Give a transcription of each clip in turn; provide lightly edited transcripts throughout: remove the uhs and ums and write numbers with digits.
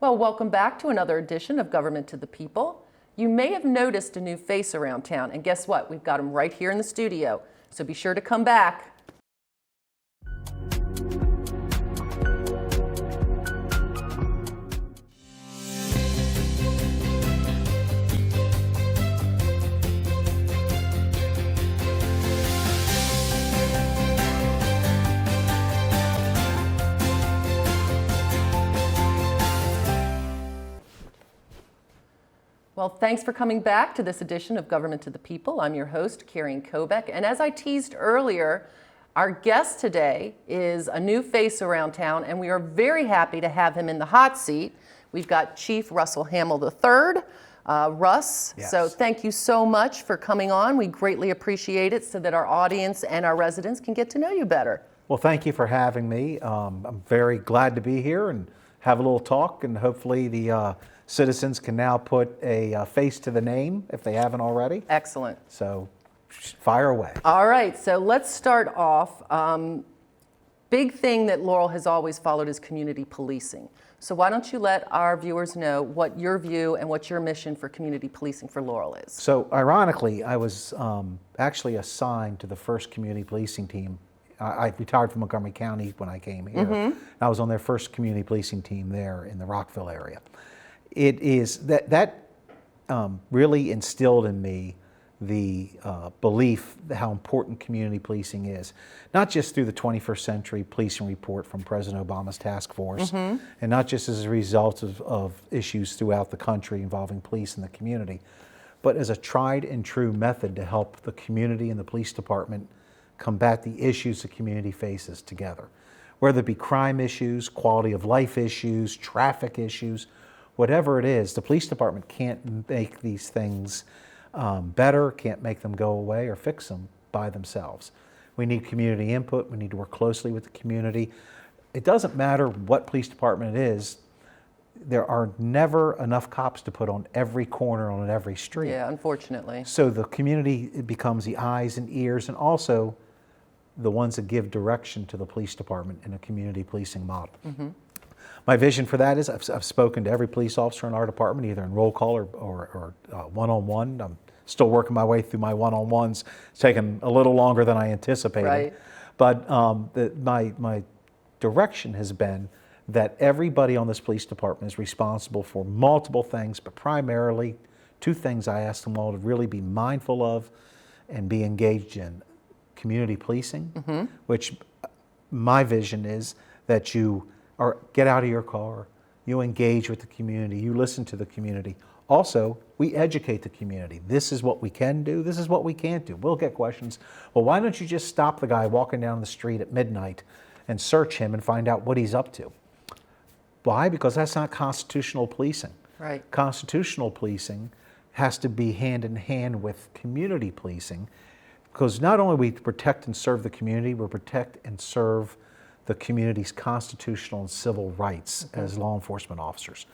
Well, welcome back to another edition of Government to the People. You may have noticed a new face around town, and guess what? We've got him right here in the studio, so be sure to come back. Well, thanks for coming back to this edition of Government to the People. I'm your host, Karen Kobeck, and as I teased earlier, our guest today is a new face around town, and we are very happy to have him in the hot seat. We've got Chief Russell Hamill III. Russ, yes. So thank you so much for coming on. We greatly appreciate it so that our audience and our residents can get to know you better. Well, thank you for having me. I'm very glad to be here and have a little talk, and hopefully the citizens can now put a face to the name if they haven't already. Excellent. So fire away. All right, so let's start off. Big thing that Laurel has always followed is community policing. So why don't you let our viewers know what your view and what your mission for community policing for Laurel is? So ironically, I was actually assigned to the first community policing team. I retired from Montgomery County when I came here. Mm-hmm. I was on their first community policing team there in the Rockville area. It is that really instilled in me the belief how important community policing is, not just through the 21st Century Policing Report from President Obama's task force, mm-hmm. and not just as a result of issues throughout the country involving police and the community, but as a tried and true method to help the community and the police department combat the issues the community faces together. Whether it be crime issues, quality of life issues, traffic issues, whatever it is, the police department can't make these things better, can't make them go away or fix them by themselves. We need community input. We need to work closely with the community. It doesn't matter what police department it is. There are never enough cops to put on every corner on every street. Yeah, unfortunately. So the community becomes the eyes and ears, and also the ones that give direction to the police department in a community policing model. Mm-hmm. My vision for that is I've spoken to every police officer in our department, either in roll call or one-on-one. I'm still working my way through my one-on-ones. It's taken a little longer than I anticipated. Right. But my direction has been that everybody on this police department is responsible for multiple things, but primarily two things I ask them all to really be mindful of and be engaged in. Community policing, mm-hmm. which my vision is that you get out of your car, you engage with the community, you listen to the community. Also, we educate the community. This is what we can do, this is what we can't do. We'll get questions. Well, why don't you just stop the guy walking down the street at midnight and search him and find out what he's up to? Why? Because that's not constitutional policing. Right. Constitutional policing has to be hand in hand with community policing, because not only we protect and serve the community, we protect and serve the community's constitutional and civil rights, mm-hmm. as law enforcement officers.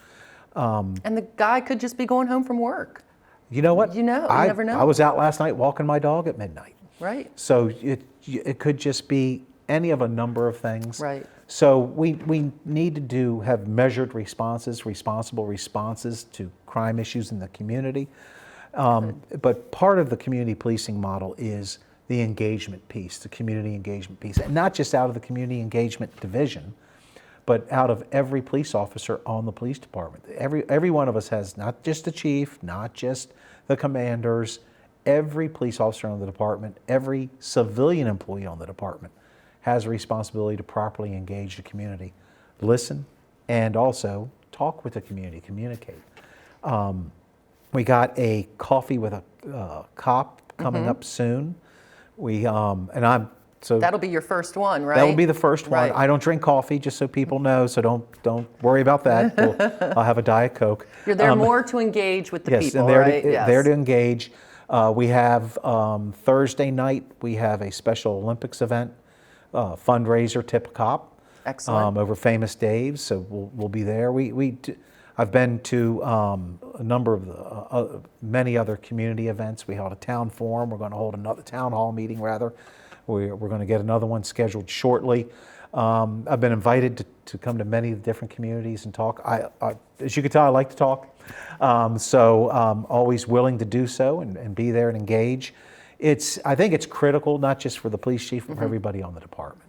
And the guy could just be going home from work. You know what? You never know. I was out last night walking my dog at midnight. Right. So it could just be any of a number of things. Right. So we need to have measured responses, responsible responses to crime issues in the community. But part of the community policing model is the engagement piece, the community engagement piece, and not just out of the community engagement division, but out of every police officer on the police department. Every one of us has, not just the chief, not just the commanders, every police officer on the department, every civilian employee on the department has a responsibility to properly engage the community, listen, and also talk with the community, communicate. We got a coffee with a cop coming mm-hmm. up soon. That'll be your first one, right? That will be the first one. Right. I don't drink coffee, just so people know, so don't worry about that. I'll have a Diet Coke. You're there more to engage with the yes, people, and there right? Yes, there to engage. We have Thursday night, we have a Special Olympics event, fundraiser, Tip a Cop. Excellent. Over Famous Dave's, so we'll be there. I've been to a number of many other community events. We held a town forum. We're going to hold another town hall meeting, rather, We're going to get another one scheduled shortly. I've been invited to come to many different communities and talk. As you can tell, I like to talk. So always willing to do so and be there and engage. I think it's critical, not just for the police chief, but for everybody on the department.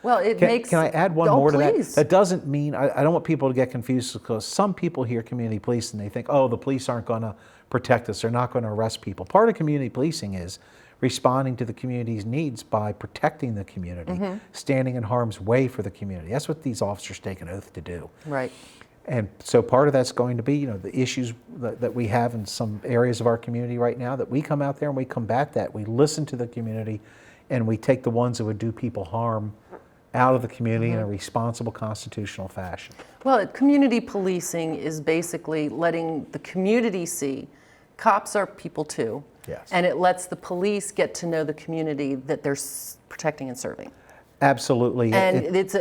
Well, Can I add one more to please. that? That doesn't mean, I don't want people to get confused, because some people hear community police and they think, oh, the police aren't going to protect us, they're not going to arrest people. Part of community policing is responding to the community's needs by protecting the community, standing in harm's way for the community. That's what these officers take an oath to do. Right. And so part of that's going to be, the issues that we have in some areas of our community right now, that we come out there and we combat that. We listen to the community and we take the ones that would do people harm out of the community in a responsible constitutional fashion. Well, community policing is basically letting the community see cops are people too. Yes. And it lets the police get to know the community that they're protecting and serving. Absolutely. And it's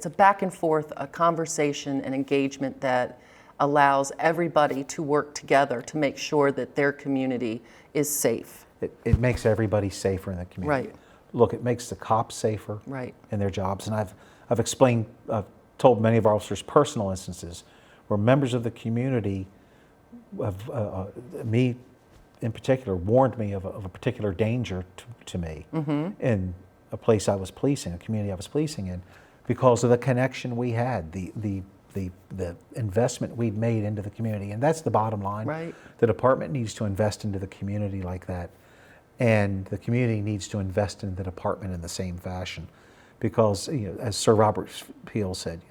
a back and forth, a conversation, an engagement that allows everybody to work together to make sure that their community is safe. It makes everybody safer in the community. Right. Look, it makes the cops safer Right. in their jobs. And I've explained, told many of our officers personal instances where members of the community, me in particular, warned me of a particular danger to me in a place I was policing, a community I was policing in, because of the connection we had, the investment we'd made into the community. And that's the bottom line. Right. The department needs to invest into the community like that. And the community needs to invest in the department in the same fashion. Because, as Sir Robert Peel said,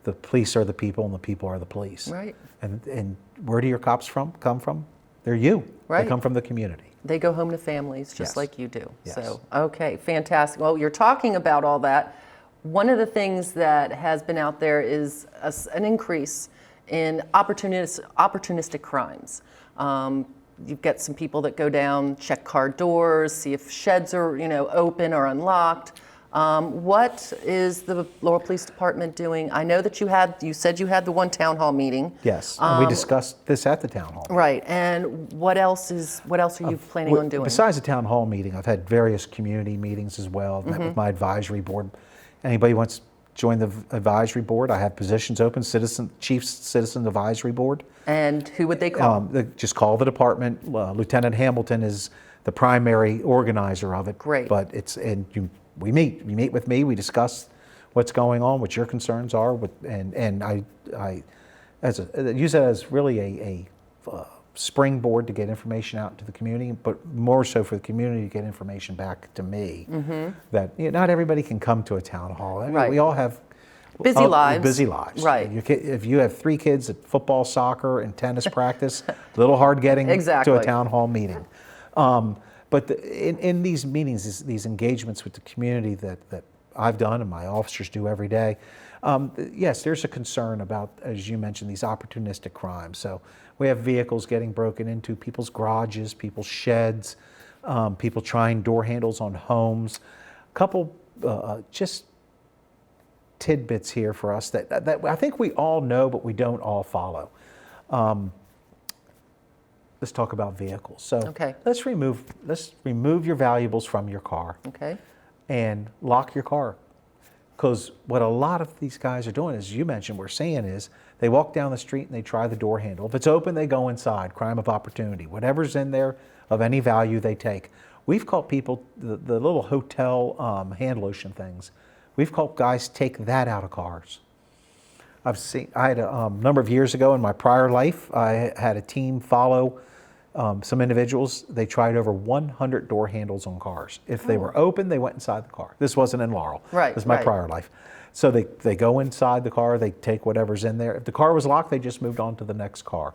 the police are the people and the people are the police. Right. And where do your cops come from? They're you. Right. They come from the community. They go home to families just Yes. like you do. Yes. So, okay, fantastic. Well, you're talking about all that. One of the things that has been out there is an increase in opportunistic crimes. You've got some people that go down, check car doors, see if sheds are open or unlocked. What is the Laurel Police Department doing? I know that you said you had the one town hall meeting. Yes, and we discussed this at the town hall. Right, and what else are you planning on doing? Besides the town hall meeting, I've had various community meetings as well. I've met with my advisory board. Anybody wants to join the advisory board, I have positions open, Chief Citizen Advisory Board. And who would they call? Just call the department. Lieutenant Hamilton is the primary organizer of it. Great. But we meet. You meet with me. We discuss what's going on, what your concerns are, and I use that as really a springboard to get information out to the community, but more so for the community to get information back to me. That not everybody can come to a town hall. I mean, Right. we all have Busy lives. Busy lives. Right. If you have 3 kids at football, soccer, and tennis practice, a little hard getting Exactly. to a town hall meeting. But in these meetings, these engagements with the community that I've done and my officers do every day, yes, there's a concern about, as you mentioned, these opportunistic crimes. So we have vehicles getting broken into, people's garages, people's sheds, people trying door handles on homes. A couple just tidbits here for us that I think we all know, but we don't all follow. Let's talk about vehicles. So Okay. let's remove your valuables from your car Okay. and lock your car. Because what a lot of these guys are doing, as you mentioned, we're seeing is they walk down the street and they try the door handle. If it's open, they go inside. Crime of opportunity. Whatever's in there of any value, they take. We've caught people, the little hotel hand lotion things, we've caught guys take that out of cars. I had a number of years ago in my prior life, I had a team follow some individuals. They tried over 100 door handles on cars. If they were open, they went inside the car. This wasn't in Laurel. Right, This is my right. prior life. So they go inside the car, they take whatever's in there. If the car was locked, they just moved on to the next car.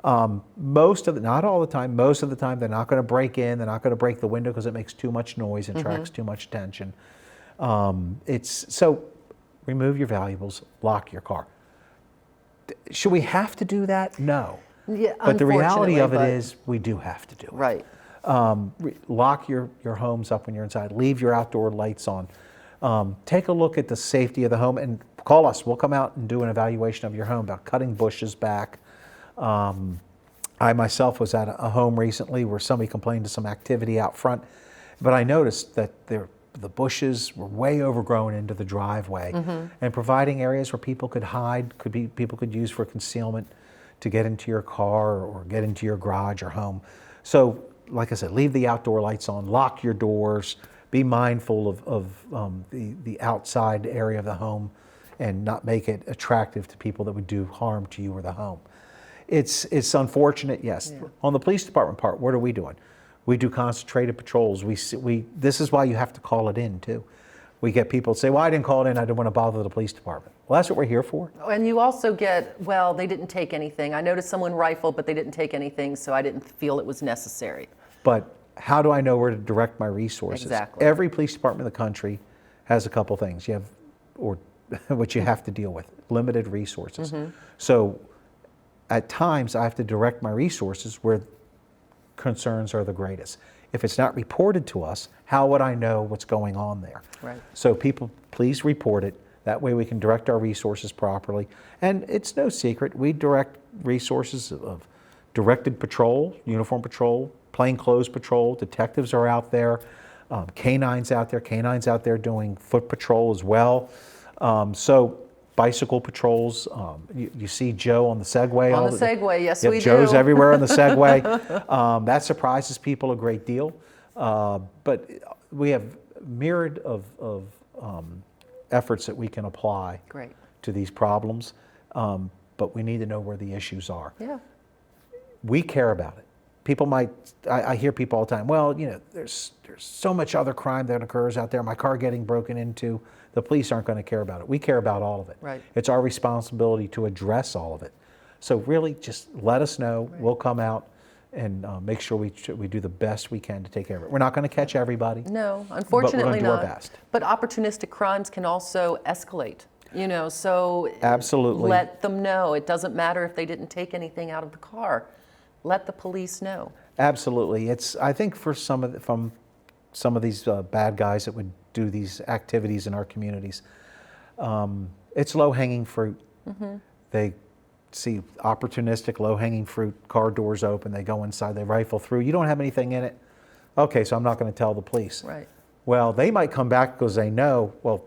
Not all the time, most of the time, they're not going to break in, they're not going to break the window because it makes too much noise and attracts too much attention. So remove your valuables, lock your car. Should we have to do that? No. Yeah, But the reality of it unfortunately, is we do have to do it. Right. Lock your homes up when you're inside. Leave your outdoor lights on. Take a look at the safety of the home and call us. We'll come out and do an evaluation of your home about cutting bushes back. I myself was at a home recently where somebody complained of some activity out front, but I noticed that the bushes were way overgrown into the driveway, and providing areas where people could hide, people could use for concealment to get into your car or get into your garage or home. So, like I said, leave the outdoor lights on, lock your doors, be mindful of the outside area of the home, and not make it attractive to people that would do harm to you or the home. It's unfortunate, yes. Yeah. On the police department part, what are we doing? We do concentrated patrols. This is why you have to call it in too. We get people say, well, I didn't call it in, I didn't want to bother the police department. Well, that's what we're here for. And you also get, well, they didn't take anything. I noticed someone rifled, but they didn't take anything, so I didn't feel it was necessary. But how do I know where to direct my resources? Exactly. Every police department in the country has a couple things. You have, or what you have to deal with, limited resources. So at times I have to direct my resources where concerns are the greatest. If it's not reported to us, how would I know what's going on there? Right. So people, please report it. That way we can direct our resources properly. And it's no secret, we direct resources of directed patrol, uniform patrol, plainclothes patrol, detectives are out there, canines out there doing foot patrol as well. So bicycle patrols, you see Joe on the Segway. On the Segway, yes, we do. Joe's everywhere on the Segway. That surprises people a great deal. But we have myriad of efforts that we can apply to these problems. But we need to know where the issues are. Yeah. We care about it. People might, I hear people all the time, well, you know, there's so much other crime that occurs out there, my car getting broken into. The police aren't going to care about it. We care about all of it. Right. It's our responsibility to address all of it. So really just let us know. We'll come out and make sure we do the best we can to take care of it. We're not going to catch everybody. No, unfortunately but we're going to do not. our best. But opportunistic crimes can also escalate, you know, so absolutely let them know. It doesn't matter if they didn't take anything out of the car. Let the police know. Absolutely. It's, I think for from some of these bad guys that would do these activities in our communities, it's low-hanging fruit. They see opportunistic, low-hanging fruit, car doors open, they go inside, they rifle through. You don't have anything in it? Okay, so I'm not going to tell the police. Right. Well, they might come back because they know, well,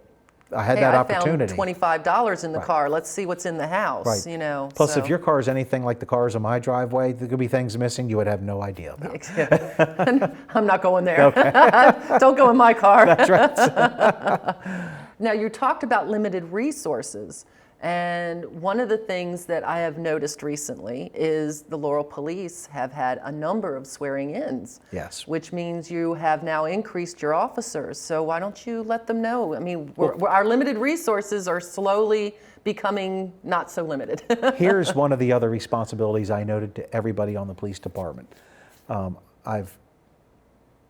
I had that opportunity. I found $25 in the car. Let's see what's in the house, you know. Plus, if your car is anything like the cars on my driveway, there could be things missing you would have no idea about. I'm not going there. Okay. Don't go in my car. That's right. Now, you talked about limited resources. And one of the things that I have noticed recently is the Laurel Police have had a number of swearing-ins. Yes. Which means you have now increased your officers. So why don't you let them know? I mean, our limited resources are slowly becoming not so limited. Here's one of the other responsibilities I noted to everybody on the police department. I've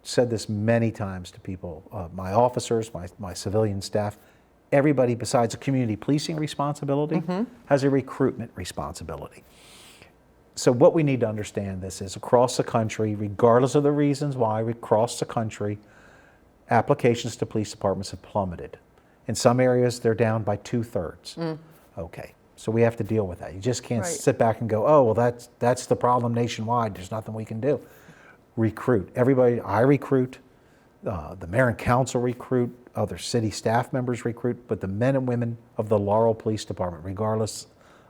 said this many times to people, my officers, my civilian staff. Everybody besides a community policing responsibility has a recruitment responsibility. So what we need to understand this is across the country, regardless of the reasons why, across the country, applications to police departments have plummeted. In some areas, they're down by 2/3. Okay, so we have to deal with that. You just can't sit back and go, oh, well, that's the problem nationwide. There's nothing we can do. Recruit. Everybody, I recruit. The mayor and council recruit, other city staff members recruit, but the men and women of the Laurel Police Department, regardless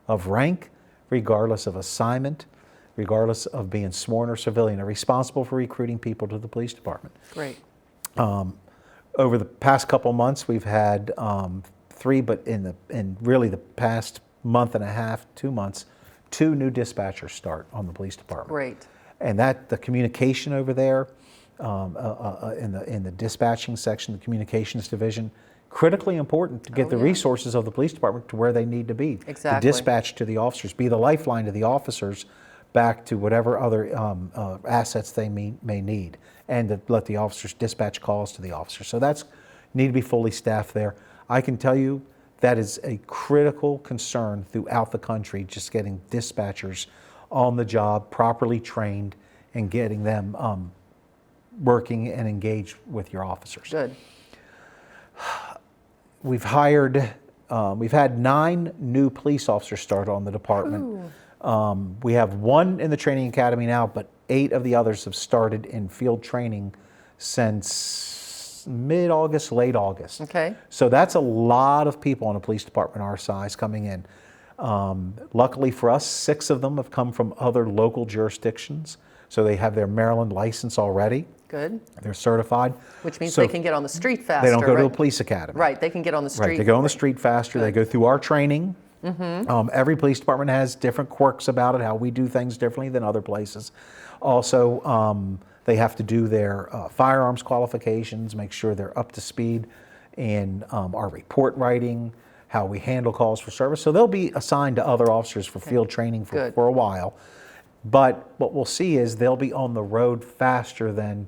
of rank, regardless of assignment, regardless of being sworn or civilian, are responsible for recruiting people to the police department. Great. Over the past couple months, we've had 3, but in really the past month and a half, 2 months, 2 new dispatchers start on the police department. Great. And the communication over there, in the dispatching section, the communications division, critically important to get the resources of the police department to where they need to be. Exactly. To dispatch to the officers, be the lifeline to the officers back to whatever other assets they may need, and to let the officers dispatch calls to the officers. So that's need to be fully staffed there. I can tell you that is a critical concern throughout the country, just getting dispatchers on the job, properly trained, and getting them working and engaged with your officers. Good. We've had 9 new police officers start on the department We have one in the training academy now, but 8 of the others have started in field training since mid-August, late August. Okay. So that's a lot of people in a police department our size coming in. Luckily for us, 6 of them have come from other local jurisdictions. So they have their Maryland license already. Good. They're certified. Which means So they can get on the street faster. they don't go to a right? police academy. Right, they can get on the street. Right, they go on the street faster. They go through our training. Every police department has different quirks about it, how we do things differently than other places. Also, they have to do their firearms qualifications, make sure they're up to speed in our report writing, how we handle calls for service. So they'll be assigned to other officers for field training for a while. But what we'll see is they'll be on the road faster than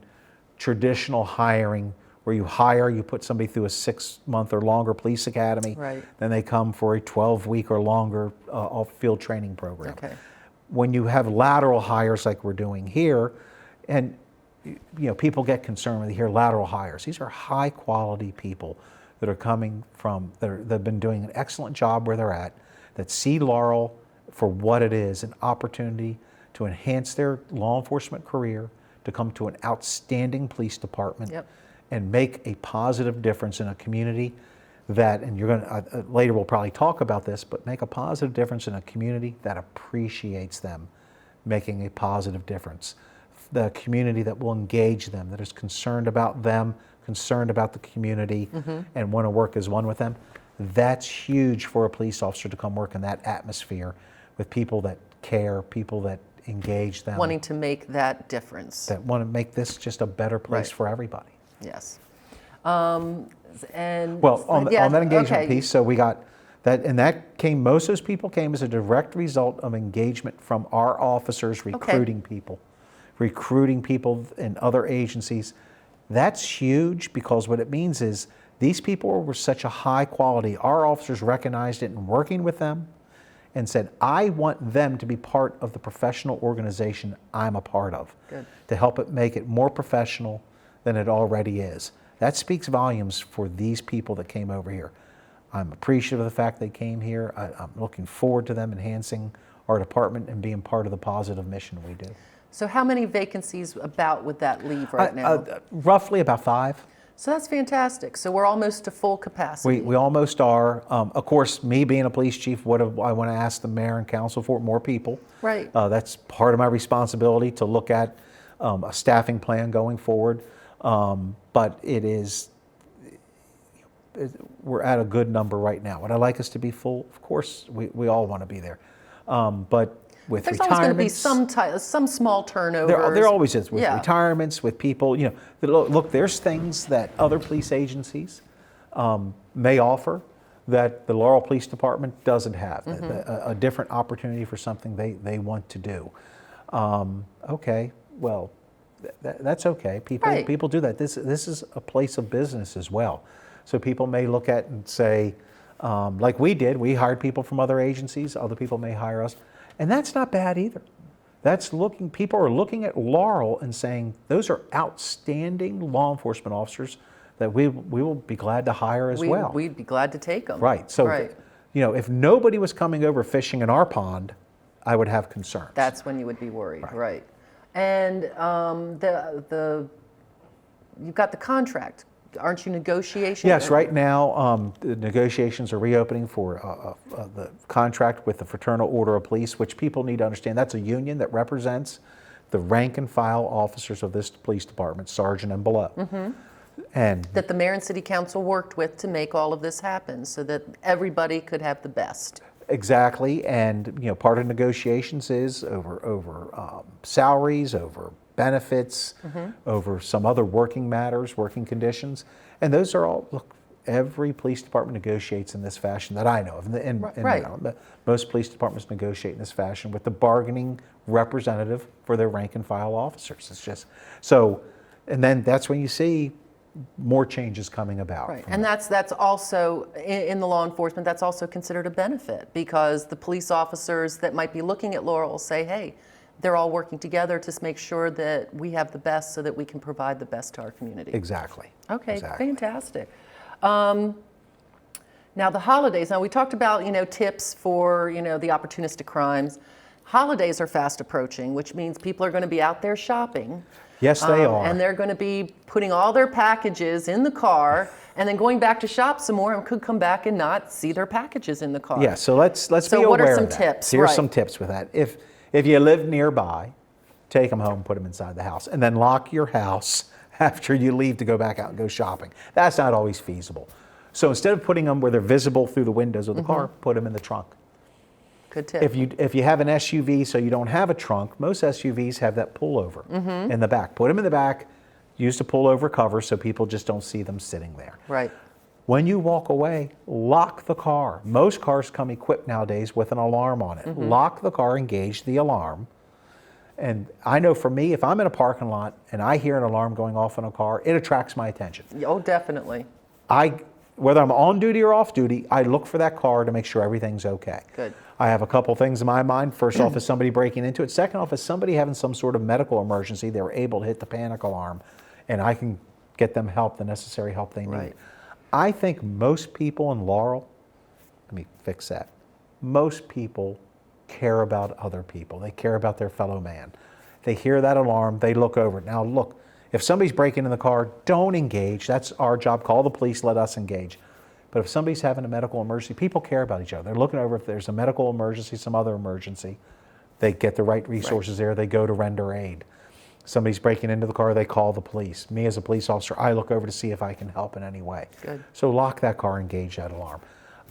traditional hiring, where you hire, you put somebody through a 6-month or longer police academy, Right. then they come for a 12-week or longer field training program. Okay. When you have lateral hires like we're doing here, and people get concerned when they hear lateral hires. These are high quality people that are coming from, that have been doing an excellent job where they're at, that see Laurel for what it is, an opportunity to enhance their law enforcement career, to come to an outstanding police department, Yep. and make a positive difference in a community that, and you're going to, later we'll probably talk about this, but make a positive difference in a community that appreciates them making a positive difference. The community that will engage them, that is concerned about them, concerned about the community, and want to work as one with them. That's huge for a police officer to come work in that atmosphere with people that care, people that engage them, Wanting to make that difference. that want to make this just a better place Right. for everybody. Yes. And Well, on yeah, that engagement okay. piece, so we got that, and that came, most of those people came as a direct result of engagement from our officers recruiting people in other agencies. That's huge, because what it means is these people were such a high quality. Our officers recognized it in working with them and said, I want them to be part of the professional organization I'm a part of, Good. to help it make it more professional than it already is. That speaks volumes for these people that came over here. I'm appreciative of the fact they came here. I'm looking forward to them enhancing our department and being part of the positive mission we do. So how many vacancies about would that leave right now? Roughly about 5. So that's fantastic. So we're almost to full capacity. We almost are. Of course, me being a police chief, what I want to ask the mayor and council for? More people. Right. That's part of my responsibility, to look at a staffing plan going forward. But we're at a good number right now. Would I like us to be full? Of course, we all want to be there. But with There's always going to be retirements, some small turnover. there always is, with Yeah. retirements, with people, look, there's things that other police agencies may offer that the Laurel Police Department doesn't have, a different opportunity for something they want to do. Okay, well, that's okay. Right. People do that. This is a place of business as well. So people may look at and say, like we did, we hired people from other agencies, other people may hire us. And that's not bad either. People are looking at Laurel and saying, those are outstanding law enforcement officers that we will be glad to hire as well. We'd be glad to take them. Right. So, right. If nobody was coming over fishing in our pond, I would have concerns. That's when you would be worried. Right. And you've got the contract. Aren't you negotiating? Yes, right now the negotiations are reopening for the contract with the Fraternal Order of Police, which people need to understand. That's a union that represents the rank and file officers of this police department, sergeant and below. And that the mayor and city council worked with to make all of this happen, so that everybody could have the best. exactly, and part of negotiations is over salaries, over benefits, over some other working matters, working conditions, and those are all, look, every police department negotiates in this fashion that I know of, and Right. most police departments negotiate in this fashion with the bargaining representative for their rank and file officers. It's just so, and then that's when you see more changes coming about. Right, and that's also, in the law enforcement, that's also considered a benefit, because the police officers that might be looking at Laurel say, hey, they're all working together to make sure that we have the best so that we can provide the best to our community. Exactly. Okay, Exactly. fantastic. Now the holidays, now we talked about, tips for, the opportunistic crimes. holidays are fast approaching, which means people are going to be out there shopping. Yes, they are. And they're going to be putting all their packages in the car and then going back to shop some more and could come back and not see their packages in the car. Yeah, so let's be aware of that. So what are some tips? Here's Right. some tips with that. If you live nearby, take them home, put them inside the house, and then lock your house after you leave to go back out and go shopping. That's not always feasible. So instead of putting them where they're visible through the windows of the car, put them in the trunk. Good tip. If you have an SUV so you don't have a trunk, most SUVs have that pullover in the back. Put them in the back, use the pullover cover so people just don't see them sitting there. Right. When you walk away, lock the car. Most cars come equipped nowadays with an alarm on it. Lock the car, engage the alarm. And I know for me, if I'm in a parking lot and I hear an alarm going off in a car, it attracts my attention. Oh, definitely. Whether I'm on duty or off duty, I look for that car to make sure everything's okay. Good. I have a couple things in my mind. First off is somebody breaking into it. Second off is somebody having some sort of medical emergency. They were able to hit the panic alarm and I can get them help, the necessary help they need. Right. I think most people in Laurel, let me fix that. Most people care about other people. They care about their fellow man. They hear that alarm, they look over it. Now look, if somebody's breaking in the car, don't engage. That's our job. Call the police, let us engage. But if somebody's having a medical emergency, people care about each other. They're looking over if there's a medical emergency, some other emergency. They get the right resources there, they go to render aid. Somebody's breaking into the car, they call the police. Me as a police officer, I look over to see if I can help in any way. Good. So lock that car, engage that alarm.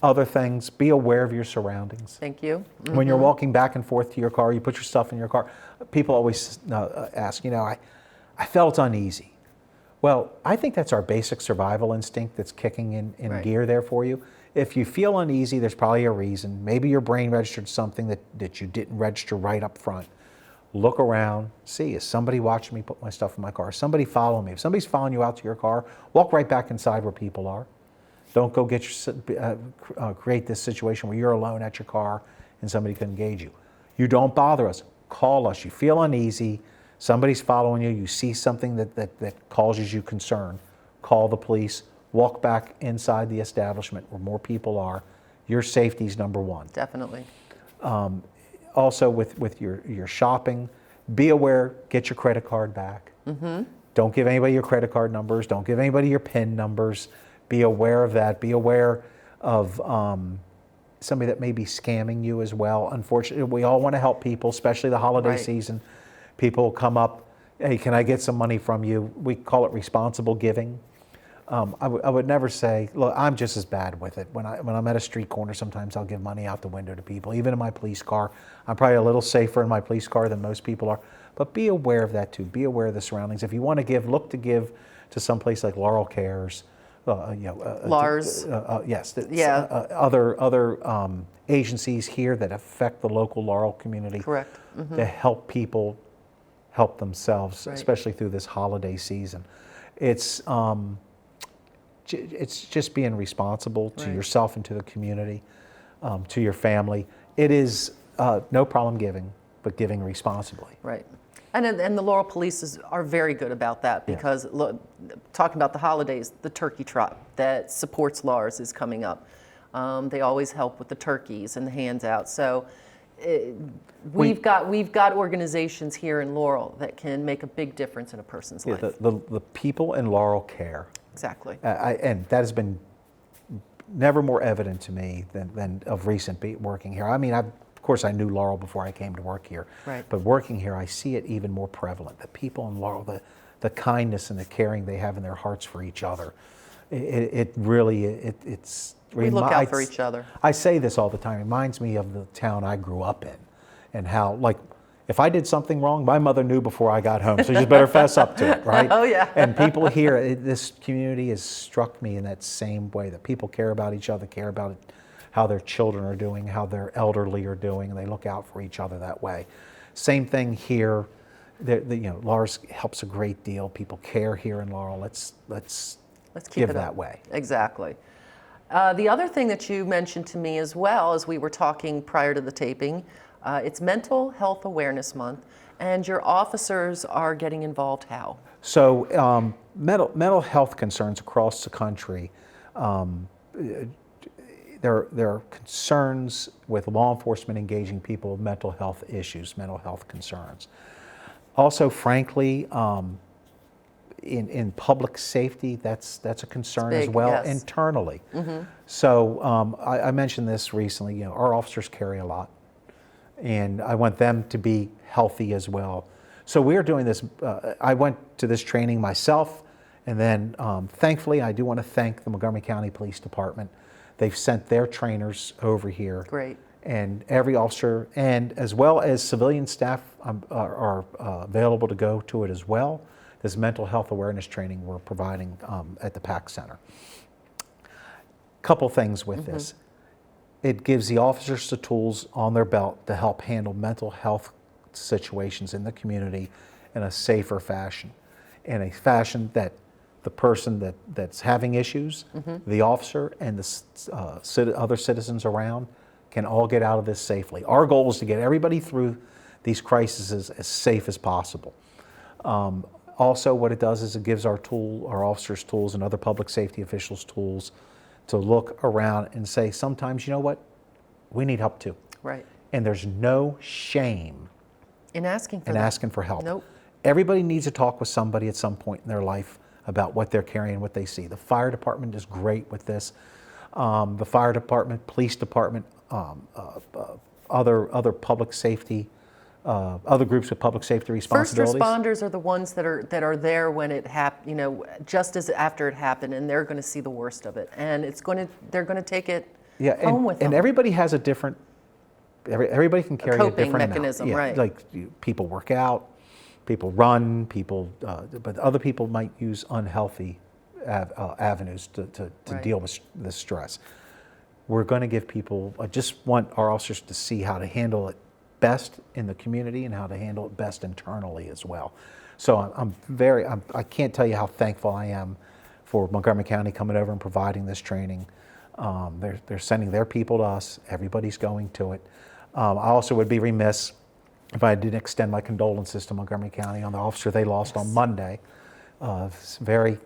Other things, be aware of your surroundings. Thank you. When you're walking back and forth to your car, you put your stuff in your car. People always ask, I felt uneasy. Well, I think that's our basic survival instinct that's kicking in Right. gear there for you. If you feel uneasy, there's probably a reason. Maybe your brain registered something that you didn't register right up front. Look around, see, is somebody watching me put my stuff in my car? Is somebody following me? If somebody's following you out to your car, walk right back inside where people are. Don't go create this situation where you're alone at your car and somebody can engage you. You don't bother us. Call us. You feel uneasy. Somebody's following you. You see something that causes you concern. Call the police. Walk back inside the establishment where more people are. Your safety's number one. Definitely. Also with your shopping, be aware, get your credit card back. Don't give anybody your credit card numbers. Don't give anybody your PIN numbers. Be aware of that. Be aware of somebody that may be scamming you as well. Unfortunately, we all want to help people, especially the holiday Right. season. People come up, hey, can I get some money from you? We call it responsible giving. I would never say, look, I'm just as bad with it. When I'm at a street corner, sometimes I'll give money out the window to people. Even in my police car, I'm probably a little safer in my police car than most people are. But be aware of that too. Be aware of the surroundings. If you want to give, look to give to some place like Laurel Cares. Lars. Yes. Yeah. Other agencies here that affect the local Laurel community. Correct. To help people help themselves, Right. especially through this holiday season. It's just being responsible to Right. yourself and to the community, to your family. It is no problem giving, but giving responsibly. Right. And the Laurel Police are very good about that because look, talking about the holidays, the turkey trot that supports Lars is coming up. They always help with the turkeys and the hands out. So we've got organizations here in Laurel that can make a big difference in a person's life. The people in Laurel care. Exactly. And that has been never more evident to me than of recent working here. I mean, of course, I knew Laurel before I came to work here. Right. But working here, I see it even more prevalent. The people in Laurel, the kindness and the caring they have in their hearts for each other. It really, it's... We look out for each other. I say this all the time. It reminds me of the town I grew up in and how, like, if I did something wrong, my mother knew before I got home, so you just better fess up to it, right? Oh, yeah. And people here, this community has struck me in that same way, that people care about each other, care about how their children are doing, how their elderly are doing, and they look out for each other that way. Same thing here. Lars helps a great deal. People care here in Laurel. Let's keep give it that up. way. Exactly. The other thing that you mentioned to me as well, as we were talking prior to the taping, it's Mental Health Awareness Month, and your officers are getting involved how? So mental health concerns across the country, there are concerns with law enforcement engaging people with mental health issues, mental health concerns. Also, frankly, in public safety, that's a concern as big, well yes. internally. So I mentioned this recently. You know, our officers carry a lot, and I want them to be healthy as well. So we are doing this. I went to this training myself, and then thankfully, I do want to thank the Montgomery County Police Department. They've sent their trainers over here. Great. And every officer, and as well as civilian staff, are available to go to it as well. This mental health awareness training we're providing at the PAC Center. Couple things with this. It gives the officers the tools on their belt to help handle mental health situations in the community in a safer fashion, in a fashion that the person that's having issues, the officer, and the other citizens around can all get out of this safely. Our goal is to get everybody through these crises as safe as possible. Also, what it does is it gives our officers tools and other public safety officials tools to look around and say, sometimes, you know what, we need help too. Right. And there's no shame In asking for in that. asking for help. Nope. Everybody needs to talk with somebody at some point in their life about what they're carrying, what they see. The fire department is great with this. The fire department, police department, other public safety, other groups with public safety First responsibilities. responders are the ones that are there when it happened, you know, just as after it happened, and they're going to see the worst of it, and they're going to take it home with them. And everybody has a different. Everybody can carry a coping different mechanism, amount. right. Like people work out, people run, but other people might use unhealthy avenues to Right. deal with the stress. We're going to give people. I just want our officers to see how to handle it best in the community and how to handle it best internally as well. So I can't tell you how thankful I am for Montgomery County coming over and providing this training. They're sending their people to us. Everybody's going to it. I also would be remiss if I didn't extend my condolences to Montgomery County on the officer they lost on Monday. It's a very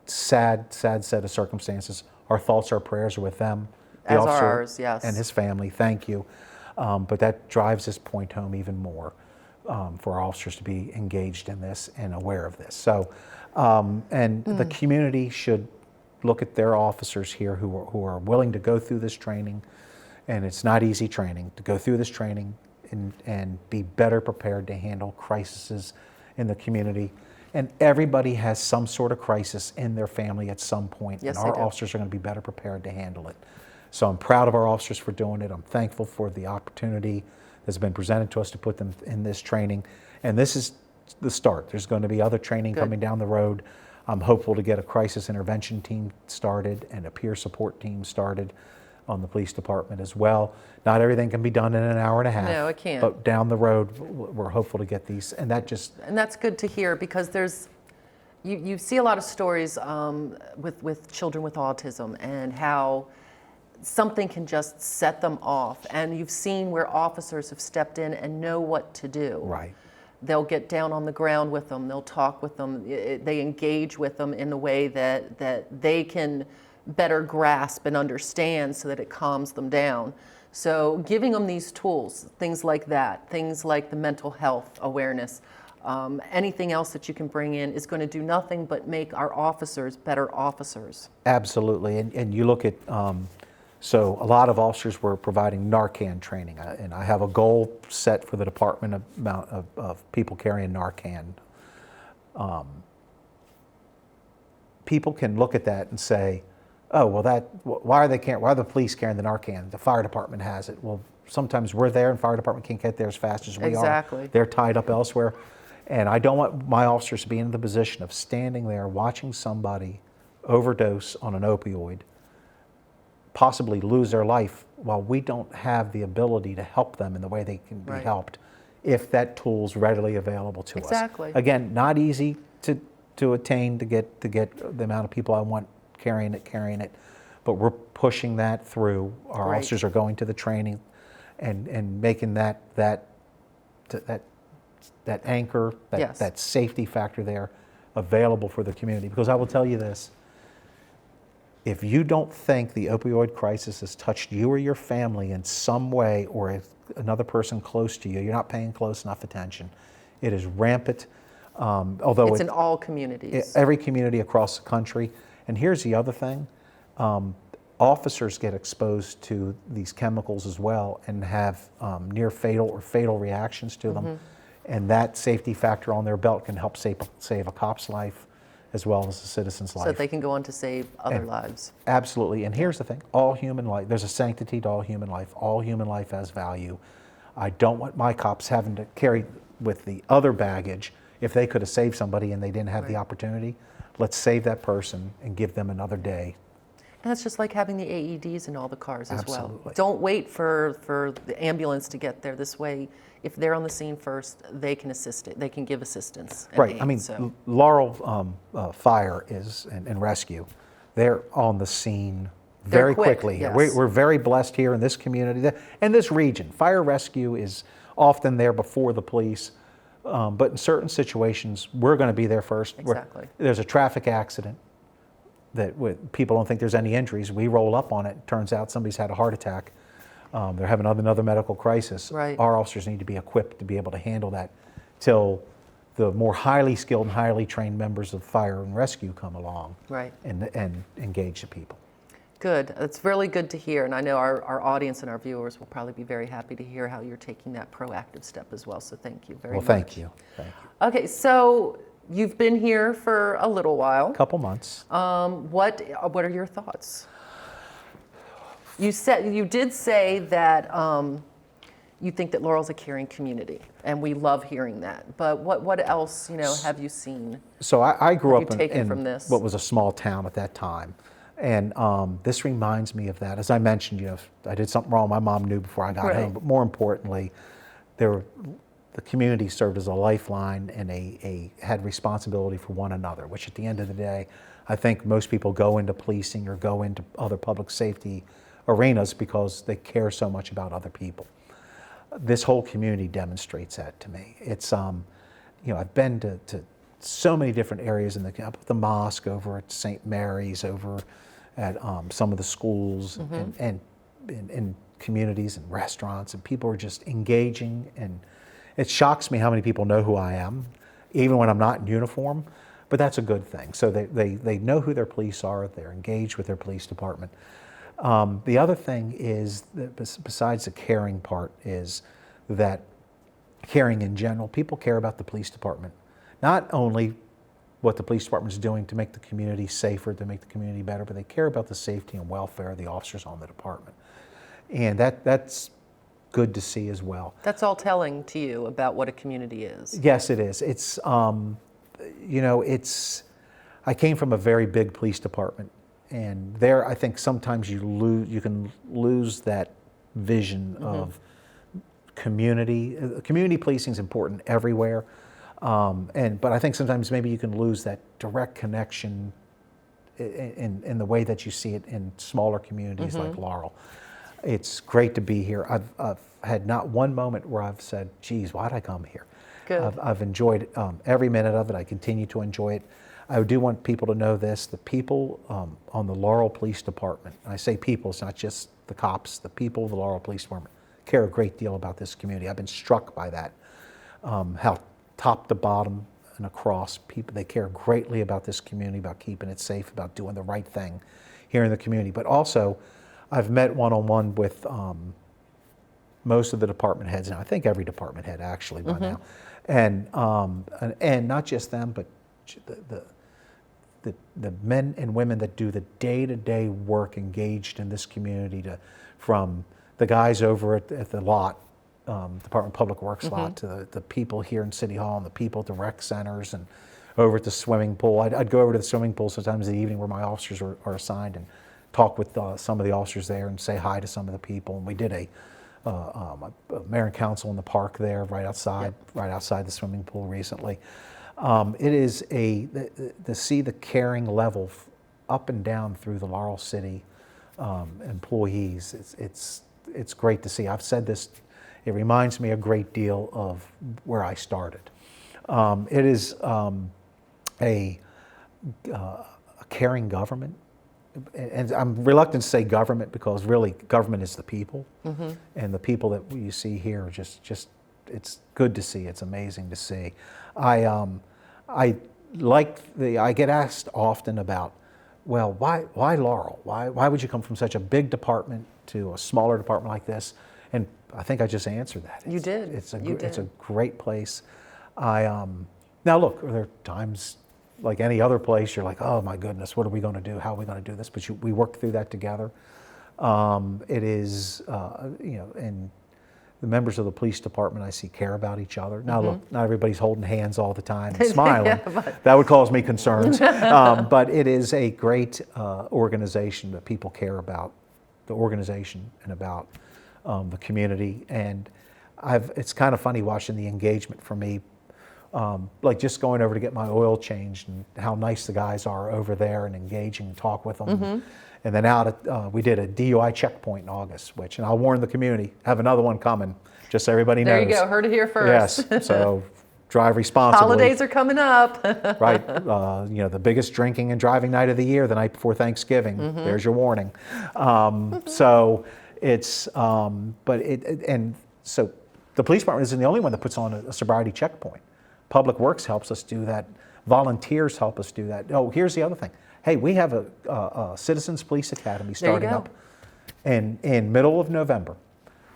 sad set of circumstances. Our thoughts, our prayers are with them, the As are officer ours, yes. and his family. Thank you. But that drives this point home even more for our officers to be engaged in this and aware of this. So, the community should look at their officers here who are willing to go through this training, and it's not easy training, to go through this training and be better prepared to handle crises in the community. And everybody has some sort of crisis in their family at some point, Yes, and they our do. officers are going to be better prepared to handle it. So I'm proud of our officers for doing it. I'm thankful for the opportunity that's been presented to us to put them in this training. And this is the start. There's going to be other training Good. coming down the road. I'm hopeful to get a crisis intervention team started and a peer support team started on the police department as well. Not everything can be done in an hour and a half. No, it can't. But down the road, we're hopeful to get these. And that's good to hear, because you see a lot of stories with children with autism and how something can just set them off. And you've seen where officers have stepped in and know what to do. Right. They'll get down on the ground with them. They'll talk with them. They engage with them in a way that they can better grasp and understand, so that it calms them down. So giving them these tools, things like that, things like the mental health awareness, anything else that you can bring in is going to do nothing but make our officers better officers. Absolutely. And you look at, so a lot of officers were providing Narcan training, and I have a goal set for the department amount of people carrying Narcan. People can look at that and say, oh, well, why are the police carrying the Narcan? The fire department has it. Well, sometimes we're there and fire department can't get there as fast as we Exactly. are. They're tied up elsewhere. And I don't want my officers to be in the position of standing there watching somebody overdose on an opioid, possibly lose their life, while we don't have the ability to help them in the way they can be Right. helped if that tool's readily available to us. Exactly. Again, not easy to attain, to get the amount of people I want carrying it, but we're pushing that through. Our Great. officers are going to the training and making that anchor, Yes. that safety factor there available for the community. Because I will tell you this, If you don't think the opioid crisis has touched you or your family in some way, or another person close to you, you're not paying close enough attention. It is rampant. Although It's in all communities. every community across the country. And here's the other thing. Officers get exposed to these chemicals as well and have near fatal or fatal reactions to them. And that safety factor on their belt can help save a cop's life as well as a citizen's life. So that they can go on to save other lives. Absolutely. And here's the thing. All human life, there's a sanctity to all human life. All human life has value. I don't want my cops having to carry with the other baggage. If they could have saved somebody and they didn't have the opportunity, let's save that person and give them another day. And it's just like having the AEDs in all the cars as Absolutely. well. Don't wait for the ambulance to get there. This way, if they're on the scene first, they can assist it. They can give assistance. And Right. aid, I mean, so. Laurel Fire and Rescue, they're on the scene very quick, quickly. yes. We're very blessed here in this community and this region. Fire rescue is often there before the police, but in certain situations, we're going to be there first. Exactly. There's a traffic accident that people don't think there's any injuries. We roll up on it. Turns out somebody's had a heart attack. They're having another medical crisis. Right. Our officers need to be equipped to be able to handle that till the more highly skilled and highly trained members of fire and rescue come along Right. and engage the people. Good. It's really good to hear. And I know our audience and our viewers will probably be very happy to hear how you're taking that proactive step as well. So thank you very much. Well, thank you. Thank you. Okay, so you've been here for a little while. Couple months. What are your thoughts? You did say that you think that Laurel's a caring community, and we love hearing that. But what else have you seen? So I grew What up have you taken in from this? what was a small town at that time. And this reminds me of that. As I mentioned, if I did something wrong, my mom knew before I got Right. home. But more importantly, the community served as a lifeline and had responsibility for one another, which at the end of the day, I think most people go into policing or go into other public safety arenas because they care so much about other people. This whole community demonstrates that to me. It's, I've been to so many different areas in the mosque, over at St. Mary's, over at some of the schools, and in communities and restaurants, and people are just engaging. And it shocks me how many people know who I am, even when I'm not in uniform. But that's a good thing. So they know who their police are. They're engaged with their police department. The other thing is, that besides the caring part, is that caring in general, people care about the police department. Not only what the police department is doing to make the community safer, to make the community better, but they care about the safety and welfare of the officers on the department. And that's good to see as well. That's all telling to you about what a community is. Yes, it is. It's, I came from a very big police department. And there, I think sometimes you can lose that vision of community. Community policing is important everywhere, but I think sometimes maybe you can lose that direct connection in the way that you see it in smaller communities like Laurel. It's great to be here. I've had not one moment where I've said, "Geez, why'd I come here?" Good. I've enjoyed every minute of it. I continue to enjoy it. I do want people to know this: the people on the Laurel Police Department, and I say people, it's not just the cops, the people of the Laurel Police Department care a great deal about this community. I've been struck by that, how top to bottom and across, people, they care greatly about this community, about keeping it safe, about doing the right thing here in the community. But also, I've met one-on-one with most of the department heads, and I think every department head actually by now, and not just them, but the men and women that do the day-to-day work engaged in this community, from the guys over at the lot, Department of Public Works lot, to the people here in City Hall and the people at the rec centers and over at the swimming pool. I'd go over to the swimming pool sometimes in the evening where my officers are assigned and talk with some of the officers there and say hi to some of the people. And we did a mayor and council in the park there right outside the swimming pool recently. It is to see the caring level up and down through the Laurel City employees. It's great to see. I've said this. It reminds me a great deal of where I started. It is a caring government. and I'm reluctant to say government because really government is the people, and the people that you see here are just it's good to see. It's amazing to see. I get asked often about, well, why Laurel? Why would you come from such a big department to a smaller department like this? And I think I just answered that. You did. It's a You it's a did. great place. Now look, there are times like any other place you're like, oh my goodness, what are we going to do? How are we going to do this? But we work through that together. It is and the members of the police department I see care about each other. Now look, not everybody's holding hands all the time and smiling. That would cause me concerns. But it is a great organization that people care about the organization and about the community. And it's kind of funny watching the engagement for me, like just going over to get my oil changed and how nice the guys are over there and engaging and talk with them. And then we did a DUI checkpoint in August, and I'll warn the community, have another one coming, just so everybody knows. There you go, heard it here first. Yes, so drive responsibly. Holidays are coming up. Right, the biggest drinking and driving night of the year, the night before Thanksgiving. There's your warning. So it's, and so the police department isn't the only one that puts on a sobriety checkpoint. Public Works helps us do that. Volunteers help us do that. Oh, here's the other thing. Hey, we have a Citizens Police Academy starting up in middle of November.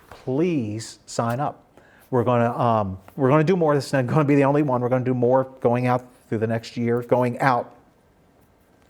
Please sign up. We're going to do more. This is not going to be the only one. We're going to do more going out through the next year, going out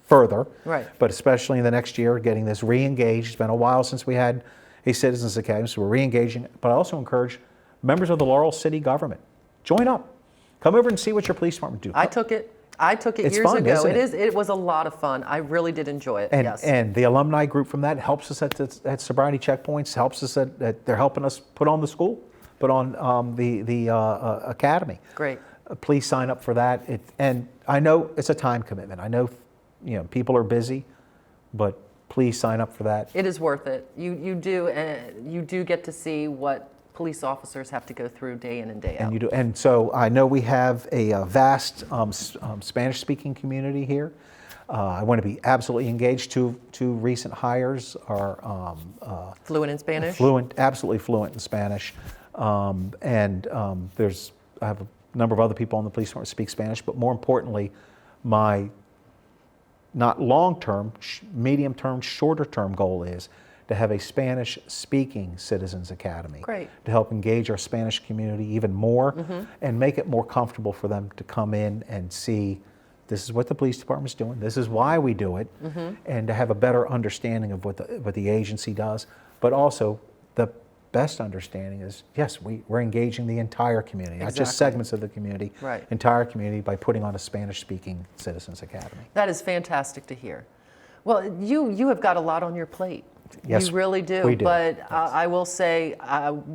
further. Right. But especially in the next year, getting this re-engaged. It's been a while since we had a Citizens Academy, so we're re-engaging. But I also encourage members of the Laurel City government, join up. Come over and see what your police department do. I took it It's years fun, ago. isn't it? It was a lot of fun. I really did enjoy it. And, yes. and the alumni group from that helps us at sobriety checkpoints, helps us at they're helping us put on the school, put on the academy. Great. Please sign up for that. And I know it's a time commitment. I know people are busy, but please sign up for that. It is worth it. You do get to see what police officers have to go through day in and day out. And you do, and so I know we have a vast Spanish-speaking community here. I want to be absolutely engaged. Two recent hires are Fluent in Spanish? Absolutely fluent in Spanish. I have a number of other people on the police department who speak Spanish, but more importantly, my not long-term, medium-term, shorter-term goal is to have a Spanish-speaking Citizens Academy. Great. To help engage our Spanish community even more and make it more comfortable for them to come in and see this is what the police department's doing, this is why we do it, and to have a better understanding of what the agency does. But also, the best understanding is, yes, we're engaging the entire community, not just segments of the community, Right. entire community by putting on a Spanish-speaking Citizens Academy. That is fantastic to hear. Well, you have got a lot on your plate. Yes, you really do. we do. But Yes. I will say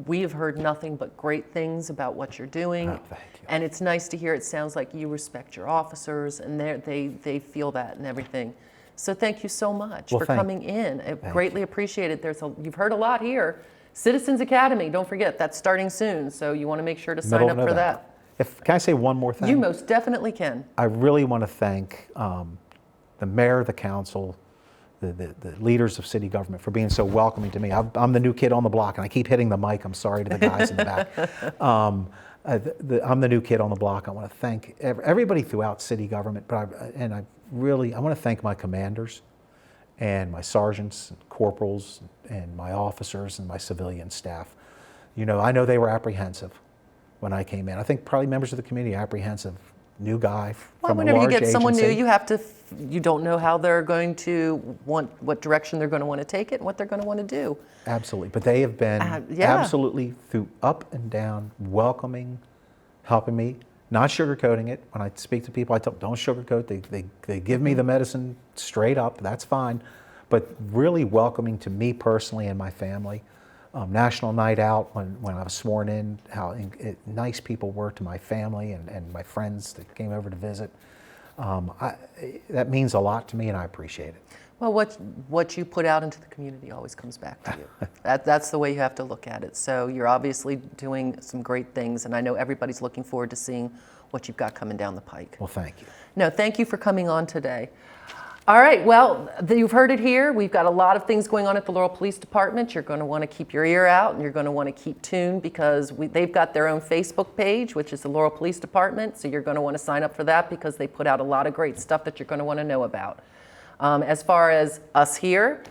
we have heard nothing but great things about what you're doing. Oh, thank you. And it's nice to hear. It sounds like you respect your officers, and they feel that and everything. So thank you so much for coming in. I greatly appreciate it. You've heard a lot here. Citizens Academy, don't forget, that's starting soon. So you want to make sure to sign up for that. Can I say one more thing? You most definitely can. I really want to thank the mayor, the council, the leaders of city government for being so welcoming to me. I'm the new kid on the block, and I keep hitting the mic. I'm sorry to the guys in the back. I'm the new kid on the block. I want to thank everybody throughout city government, but I want to thank my commanders and my sergeants and corporals and my officers and my civilian staff. I know they were apprehensive when I came in. I think probably members of the community are apprehensive. New guy from a large agency. Whenever you get someone new, you don't know how they're going to what direction they're going to want to take it and what they're going to want to do. Absolutely, but they have been absolutely through up and down, welcoming, helping me, not sugarcoating it. When I speak to people, I tell them, don't sugarcoat. They give me the medicine straight up, that's fine, but really welcoming to me personally and my family. National Night Out, when I was sworn in, how nice people were to my family and my friends that came over to visit. That means a lot to me, and I appreciate it. Well, what you put out into the community always comes back to you. That's the way you have to look at it. So you're obviously doing some great things, and I know everybody's looking forward to seeing what you've got coming down the pike. Well, thank you. No, thank you for coming on today. All right, well, you've heard it here. We've got a lot of things going on at the Laurel Police Department. You're going to want to keep your ear out and you're going to want to keep tuned because they've got their own Facebook page, which is the Laurel Police Department. So you're going to want to sign up for that because they put out a lot of great stuff that you're going to want to know about. As far as us here,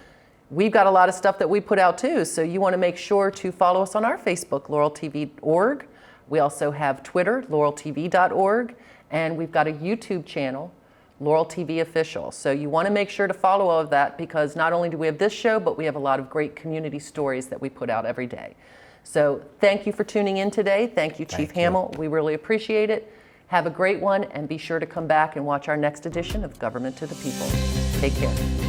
we've got a lot of stuff that we put out too. So you want to make sure to follow us on our Facebook, laureltv.org. We also have Twitter, laureltv.org, and we've got a YouTube channel, Laurel TV Official. So you want to make sure to follow all of that because not only do we have this show, but we have a lot of great community stories that we put out every day. So thank you for tuning in today. Thank you, Chief Hamill. We really appreciate it. Have a great one and be sure to come back and watch our next edition of Government to the People. Take care.